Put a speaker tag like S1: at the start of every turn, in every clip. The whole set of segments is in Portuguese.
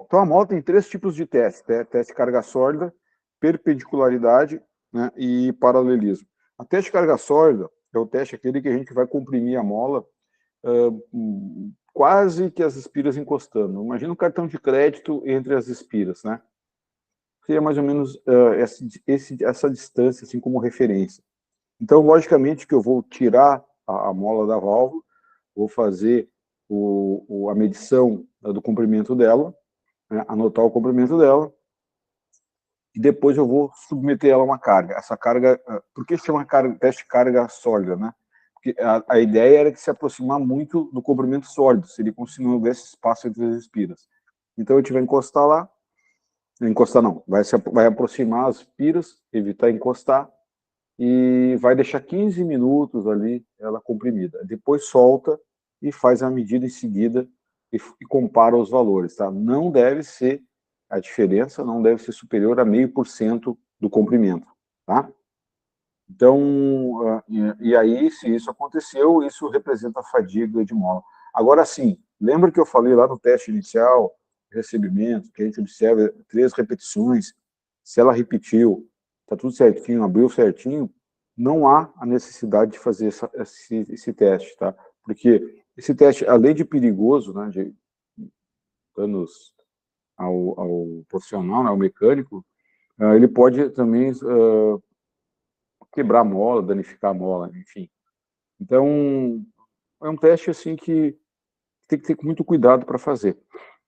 S1: Então, a mola tem 3 tipos de teste: teste de carga sólida, perpendicularidade, né, e paralelismo. A teste de carga sólida é o teste aquele que a gente vai comprimir a mola quase que as espiras encostando. Imagina um cartão de crédito entre as espiras, né? Seria mais ou menos essa distância, assim, como referência. Então, logicamente, que eu vou tirar a mola da válvula, vou fazer a medição do comprimento dela, né, anotar o comprimento dela, e depois eu vou submeter ela a uma carga. Essa carga, por que se chama teste de carga sólida, né? Porque a ideia era que se aproximar muito do comprimento sólido, seria como se não houvesse espaço entre as espiras. Então, a gente vai encostar lá, encostar não, vai aproximar as espiras, evitar encostar, e vai deixar 15 minutos ali ela comprimida. Depois solta e faz a medida em seguida e compara os valores, tá? Não deve ser, a diferença não deve ser superior a 0,5% do comprimento, tá? Então, e aí, se isso aconteceu, isso representa a fadiga de mola. Agora sim, lembra que eu falei lá no teste inicial, recebimento, que a gente observa 3 repetições, se ela repetiu, está tudo certinho, abriu certinho, não há a necessidade de fazer esse teste, tá? Porque esse teste, além de perigoso, né, de danos ao profissional, né, ao mecânico, ele pode também quebrar a mola, danificar a mola, enfim. Então, é um teste assim que tem que ter muito cuidado para fazer.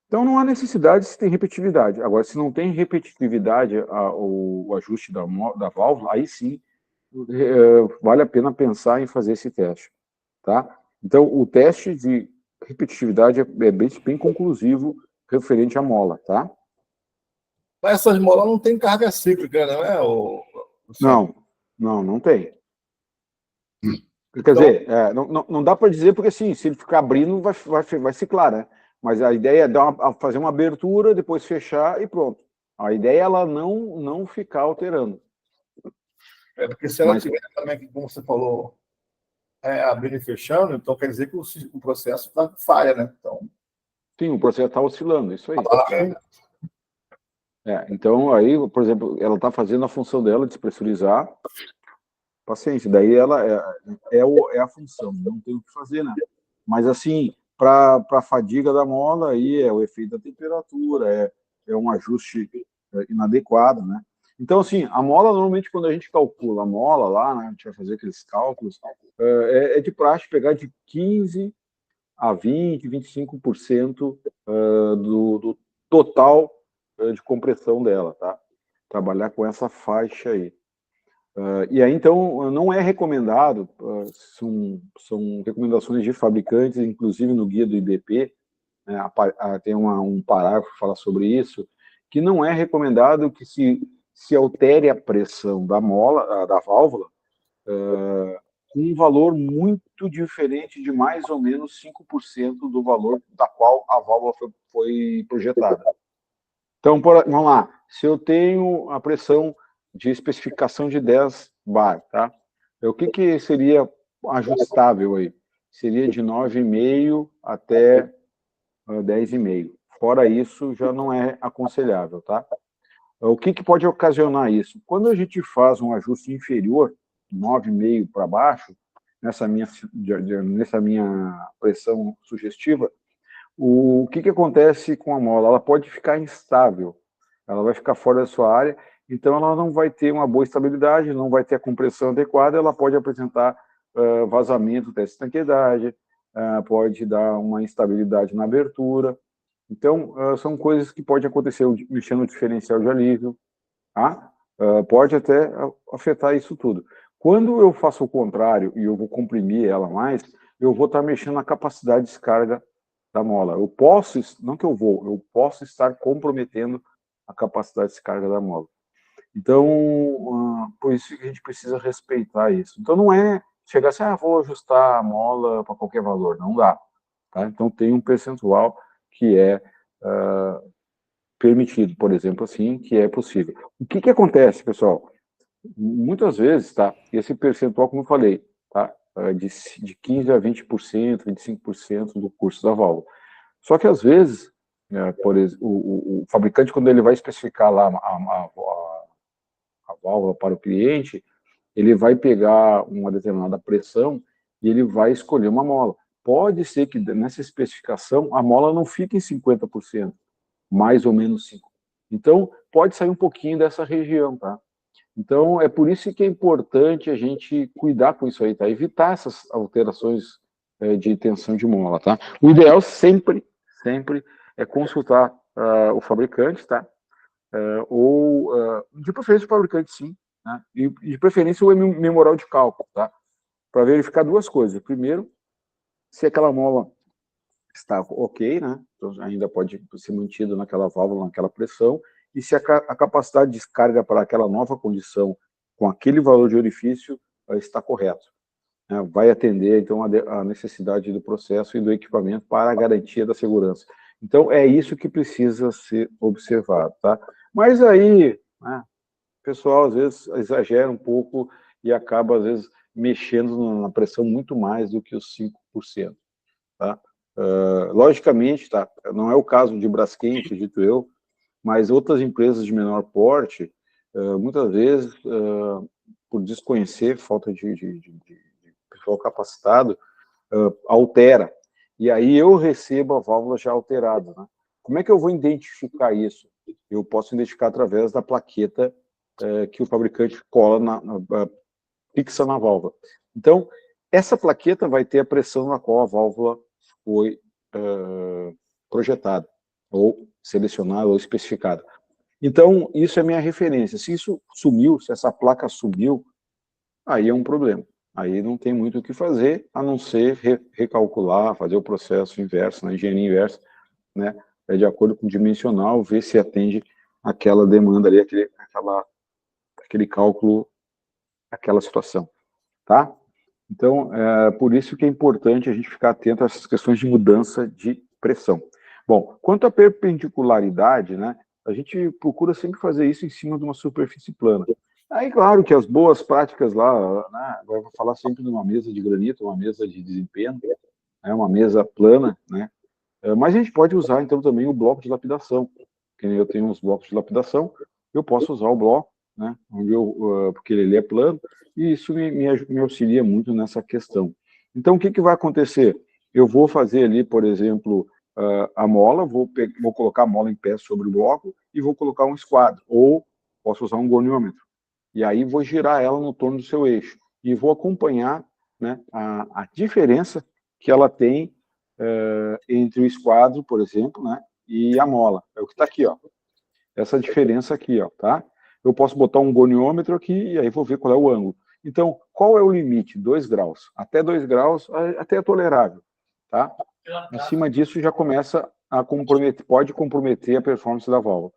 S1: Então, não há necessidade se tem repetitividade. Agora, se não tem repetitividade o ajuste da válvula, aí sim vale a pena pensar em fazer esse teste, tá? Então, o teste de repetitividade é bem conclusivo referente à mola, tá?
S2: Mas essas molas não tem carga cíclica, não é?
S1: Não tem. Quer
S2: Então,
S1: dizer, não dá para dizer, porque assim, se ele ficar abrindo, vai ciclar, né? Mas a ideia é fazer uma abertura, depois fechar e pronto. A ideia é ela não ficar alterando.
S2: porque se ela tiver também, como você falou, abrindo e fechando, então quer dizer que o processo está falha, né? Então,
S1: Sim, o processo está oscilando, isso aí.
S2: Ah,
S1: Então, aí, por exemplo, ela está fazendo a função dela, despressurizar, paciência, daí ela é a função, não tem o que fazer, né? Mas, assim, para a fadiga da mola, aí é o efeito da temperatura, é um ajuste inadequado, né? Então, assim, a mola, normalmente, quando a gente calcula a mola lá, né, a gente vai fazer aqueles cálculos, é de praxe pegar de 15 a 20, 25% do total de compressão dela, tá? Trabalhar com essa faixa aí. E aí, então, não é recomendado, são recomendações de fabricantes, inclusive no guia do IBP, né, tem um parágrafo que fala sobre isso, que não é recomendado que se altere a pressão da mola, da válvula, com um valor muito diferente de mais ou menos 5% do valor da qual a válvula foi projetada. Então, vamos lá, se eu tenho a pressão de especificação de 10 bar, tá? O que seria ajustável aí? Seria de 9,5 até 10,5. Fora isso, já não é aconselhável, tá? O que pode ocasionar isso? Quando a gente faz um ajuste inferior, 9,5 para baixo, nessa minha pressão sugestiva, o que acontece com a mola? Ela pode ficar instável, ela vai ficar fora da sua área, então ela não vai ter uma boa estabilidade, não vai ter a compressão adequada, ela pode apresentar vazamento da estanqueidade, pode dar uma instabilidade na abertura. Então, são coisas que podem acontecer mexendo no diferencial de alívio, tá? Pode até afetar isso tudo. Quando eu faço o contrário e eu vou comprimir ela mais, eu vou estar mexendo na capacidade de descarga da mola. Eu posso estar comprometendo a capacidade de descarga da mola. Então, por isso que a gente precisa respeitar isso. Então, não é chegar assim, vou ajustar a mola para qualquer valor. Não dá. Tá? Então, tem um percentual que é permitido, por exemplo, assim, que é possível. O que acontece, pessoal? Muitas vezes, tá? Esse percentual, como eu falei, tá? De 15% a 20%, 25% do curso da válvula. Só que, às vezes, o fabricante, quando ele vai especificar lá a válvula para o cliente, ele vai pegar uma determinada pressão e ele vai escolher uma mola. Pode ser que nessa especificação a mola não fique em 50%, mais ou menos 5%. Então, pode sair um pouquinho dessa região, tá? Então, é por isso que é importante a gente cuidar com isso aí, tá? Evitar essas alterações de tensão de mola, tá? O ideal sempre é consultar o fabricante, tá? Ou, de preferência, o fabricante, sim, né? E de preferência o memorial de cálculo, tá? Para verificar duas coisas. Primeiro, se aquela mola está ok, né? Então, ainda pode ser mantido naquela válvula, naquela pressão, e se a capacidade de descarga para aquela nova condição, com aquele valor de orifício, está correto. Né? Vai atender, então, a necessidade do processo e do equipamento para a garantia da segurança. Então, é isso que precisa ser observado, tá? Mas aí, né, o pessoal, às vezes, exagera um pouco e acaba, às vezes, mexendo na pressão muito mais do que os 5%, tá? Logicamente, tá, não é o caso de Braskem, acredito eu, mas outras empresas de menor porte, muitas vezes, por desconhecer, falta de pessoal capacitado, altera. E aí eu recebo a válvula já alterada, né? Como é que eu vou identificar isso? Eu posso identificar através da plaqueta que o fabricante cola, fixa na válvula. Então, essa plaqueta vai ter a pressão na qual a válvula foi projetada, ou selecionada, ou especificada. Então, isso é minha referência. Se isso sumiu, se essa placa sumiu, aí é um problema. Aí não tem muito o que fazer, a não ser recalcular, fazer o processo inverso, na engenharia inversa, né? De acordo com o dimensional, ver se atende aquela demanda ali, aquele cálculo, aquela situação, tá? Então, por isso que é importante a gente ficar atento a essas questões de mudança de pressão. Bom, quanto à perpendicularidade, né, a gente procura sempre fazer isso em cima de uma superfície plana. Aí, claro que as boas práticas lá, né, eu vou falar sempre de uma mesa de granito, uma mesa de desempenho, né, uma mesa plana, né, mas a gente pode usar, então, também o bloco de lapidação. Que eu tenho uns blocos de lapidação, eu posso usar o bloco, né, porque ele é plano, e isso me auxilia muito nessa questão. Então, o que vai acontecer? Eu vou fazer ali, por exemplo, a mola, vou colocar a mola em pé sobre o bloco e vou colocar um esquadro, ou posso usar um goniômetro. E aí vou girar ela no torno do seu eixo. E vou acompanhar, né, a diferença que ela tem entre o esquadro, por exemplo, né, e a mola. É o que está aqui, ó. Essa diferença aqui, ó, tá? Eu posso botar um goniômetro aqui e aí vou ver qual é o ângulo. Então, qual é o limite? 2 graus. Até 2 graus, até é tolerável, tá? Acima disso já começa a comprometer, pode comprometer a performance da válvula.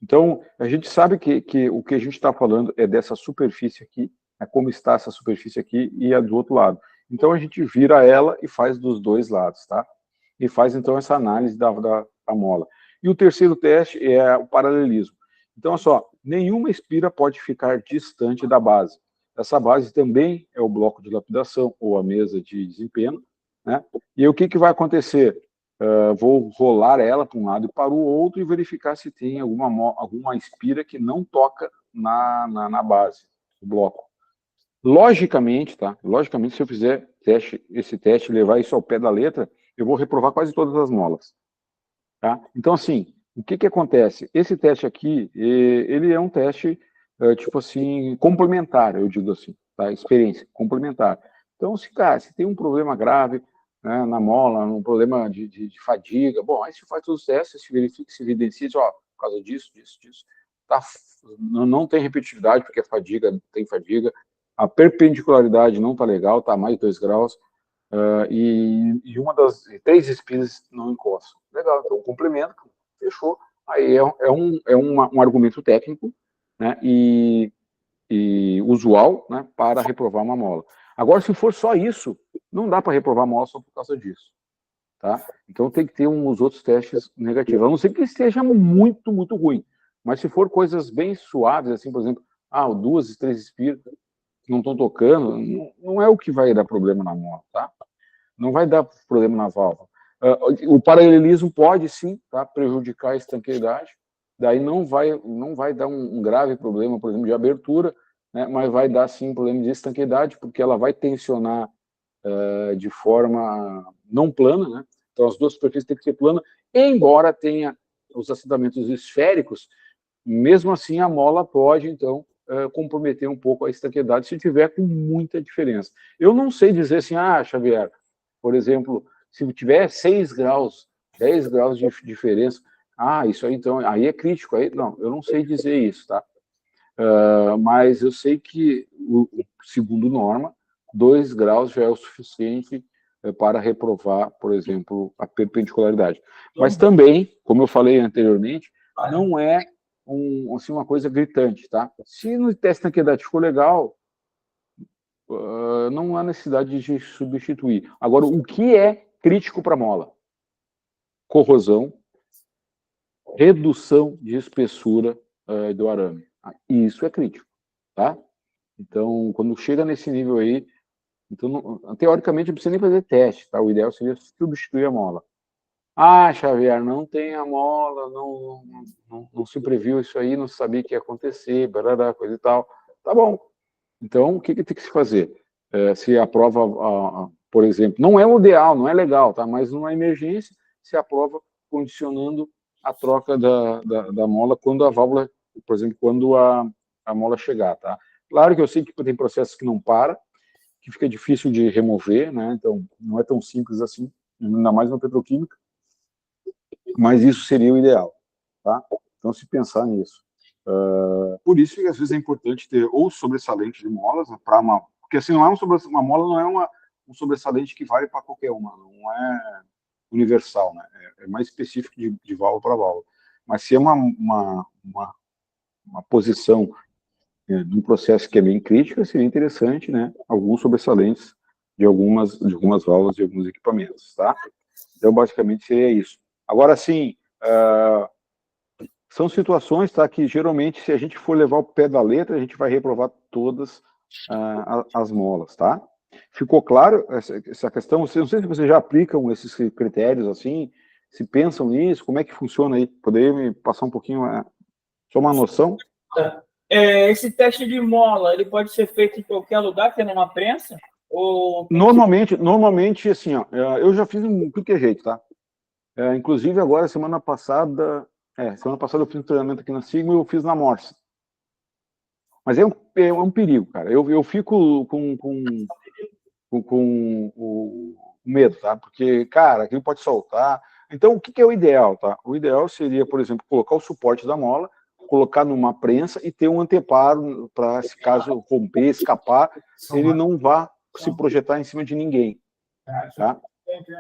S1: Então, a gente sabe que o que a gente está falando é dessa superfície aqui, é como está essa superfície aqui e a do outro lado. Então, a gente vira ela e faz dos dois lados, tá? E faz, então, essa análise da mola. E o terceiro teste é o paralelismo. Então, olha só, nenhuma espira pode ficar distante da base. Essa base também é o bloco de lapidação, ou a mesa de desempenho, né? E o que vai acontecer? Vou rolar ela para um lado e para o outro e verificar se tem alguma espira que não toca na base do bloco. Logicamente, tá? Logicamente, se eu fizer esse teste, levar isso ao pé da letra, eu vou reprovar quase todas as molas. Tá? Então, assim, o que acontece? Esse teste aqui, ele é um teste, tipo assim, complementar, eu digo assim, tá? Experiência, complementar. Então, se tem um problema grave, né, na mola, um problema de fadiga, bom, aí se faz todos os testes, se verifica, se evidencia, ó, por causa disso, tá, não tem repetitividade, porque a fadiga tem fadiga, a perpendicularidade não está legal, está a mais de 2 graus, e uma das 3 espiras não encostam. Legal, então complemento, fechou. Aí é um argumento técnico, né, e usual, né, para reprovar uma mola. Agora, se for só isso, não dá para reprovar a mola só por causa disso. Tá? Então tem que ter uns outros testes negativos. A não ser que esteja muito, muito ruim. Mas se for coisas bem suaves, assim, por exemplo, 2, 3 espiras que não estão tocando, não é o que vai dar problema na mola, tá? Não vai dar problema na válvula. O paralelismo pode, sim, tá, prejudicar a estanqueidade, daí não vai dar um grave problema, por exemplo, de abertura, né, mas vai dar, sim, um problema de estanqueidade, porque ela vai tensionar de forma não plana, né? Então as duas superfícies têm que ser planas, embora tenha os assentamentos esféricos, mesmo assim a mola pode, então, comprometer um pouco a estanqueidade se tiver com muita diferença. Eu não sei dizer assim, Xavier, por exemplo, se tiver 6 graus, 10 graus de diferença, isso aí então, aí é crítico, aí não, eu não sei dizer isso, tá? Mas eu sei que, segundo norma, 2 graus já é o suficiente para reprovar, por exemplo, a perpendicularidade. Mas também, como eu falei anteriormente, não é assim, uma coisa gritante, tá? Se no teste de estanqueidade ficou legal, não há necessidade de substituir. Agora, o que é crítico para a mola? Corrosão, redução de espessura do arame. Isso é crítico, tá? Então, quando chega nesse nível aí, então, teoricamente, não precisa nem fazer teste, tá? O ideal seria substituir a mola. Xavier, não tem a mola, não se previu isso aí, não sabia que ia acontecer, barará, coisa e tal. Tá bom. Então, o que tem que se fazer? Se a prova, por exemplo, não é o ideal, não é legal, tá? Mas numa emergência, se aprova condicionando a troca da mola quando a válvula, por exemplo, quando a mola chegar, tá? Claro que eu sei que tem processos que não para, que fica difícil de remover, né? Então, não é tão simples assim, ainda mais na petroquímica, mas isso seria o ideal, tá? Então, se pensar nisso. Por isso que às vezes é importante ter ou sobressalente de molas, né, porque assim, não é uma mola não é um sobressalente que vale para qualquer uma, não é universal, né? É mais específico de válvula para válvula. Mas se é uma posição de um processo que é bem crítica, seria interessante, né, alguns sobressalentes de algumas válvulas de alguns equipamentos, tá? Então, basicamente, seria isso. Agora, sim, são situações, tá, que geralmente, se a gente for levar o pé da letra, a gente vai reprovar todas as molas, tá? Ficou claro essa questão? Não sei se vocês já aplicam esses critérios assim, se pensam nisso, como é que funciona aí? Poderia me passar um pouquinho, só uma noção?
S3: Esse teste de mola, ele pode ser feito em qualquer lugar, que é numa prensa? Ou
S1: normalmente, assim, ó, eu já fiz um tudo que é jeito, tá? Inclusive, agora, semana passada eu fiz um treinamento aqui na Sigma e eu fiz na Morse. Mas é um perigo, cara. Eu fico com o medo, tá? Porque, cara, aquilo pode soltar. Então, o que é o ideal, tá? O ideal seria, por exemplo, colocar o suporte da mola, colocar numa prensa e ter um anteparo para, se caso romper, escapar, ele não vá se projetar em cima de ninguém, tá?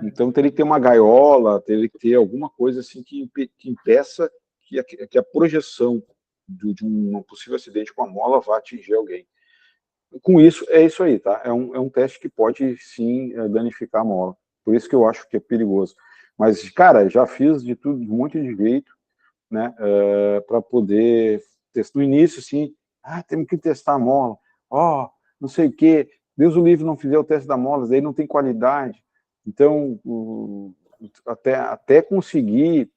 S1: Então, teria que ter uma gaiola, teria que ter alguma coisa assim que impeça que a projeção de um possível acidente com a mola vá atingir alguém. Com isso, é isso aí, tá? É um teste que pode, sim, danificar a mola. Por isso que eu acho que é perigoso. Mas, cara, já fiz de tudo, de um monte de jeito, né? Para poder testar. No início, assim, temos que testar a mola. Não sei o quê. Deus o livre não fizer o teste da mola, daí não tem qualidade. Então, até conseguir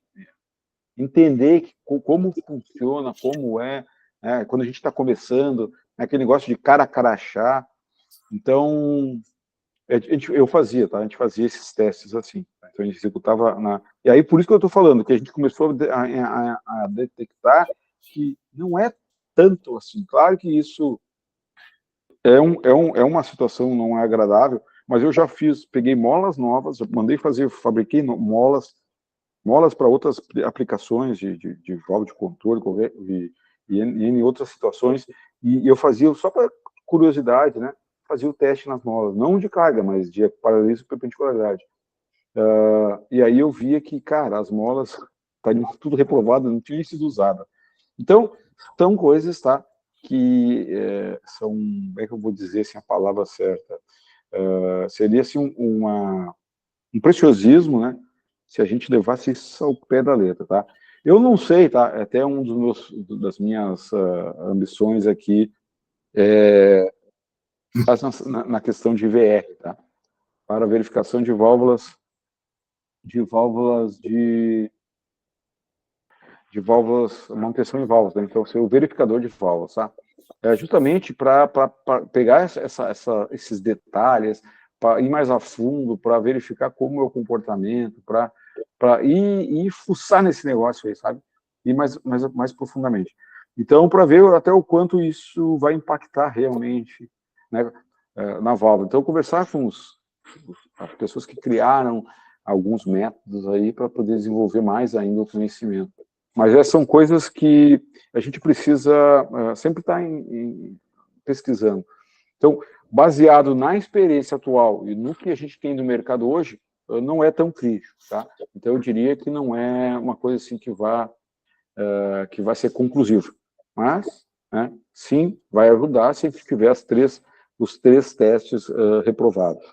S1: entender como funciona, como quando a gente está começando, aquele negócio de cara a crachá. Então, eu fazia, tá? A gente fazia esses testes assim. Tá? Então, a gente executava E aí, por isso que eu estou falando, que a gente começou a detectar que não é tanto assim. Claro que isso é uma situação não é agradável, mas eu já peguei molas novas, fabriquei molas para outras aplicações de válvula de controle e em outras situações, e eu fazia, só para curiosidade, né, fazia o teste nas molas, não de carga, mas de paralelismo e perpendicularidade. E aí eu via que, cara, as molas estariam tudo reprovado, não tinha sido usada. Então, são coisas, tá, que são, como é que eu vou dizer assim, a palavra certa? Seria assim um preciosismo, né, se a gente levasse isso ao pé da letra, tá? Eu não sei, tá? Até das minhas ambições aqui na questão de VR, tá? Para verificação de válvulas válvulas de válvulas, manutenção em válvulas, né? Então, ser o verificador de válvulas, tá? Justamente para pegar esses detalhes, para ir mais a fundo, para verificar como é o comportamento, para ir fuçar nesse negócio aí, sabe? Ir mais profundamente. Então, para ver até o quanto isso vai impactar realmente, né, na válvula. Então, conversar com as pessoas que criaram alguns métodos aí para poder desenvolver mais ainda o conhecimento. Mas são coisas que a gente precisa sempre estar pesquisando. Então, baseado na experiência atual e no que a gente tem no mercado hoje, não é tão crítico, tá? Então, eu diria que não é uma coisa assim que vai ser conclusiva. Mas, né, sim, vai ajudar se a gente tiver os três testes reprovados.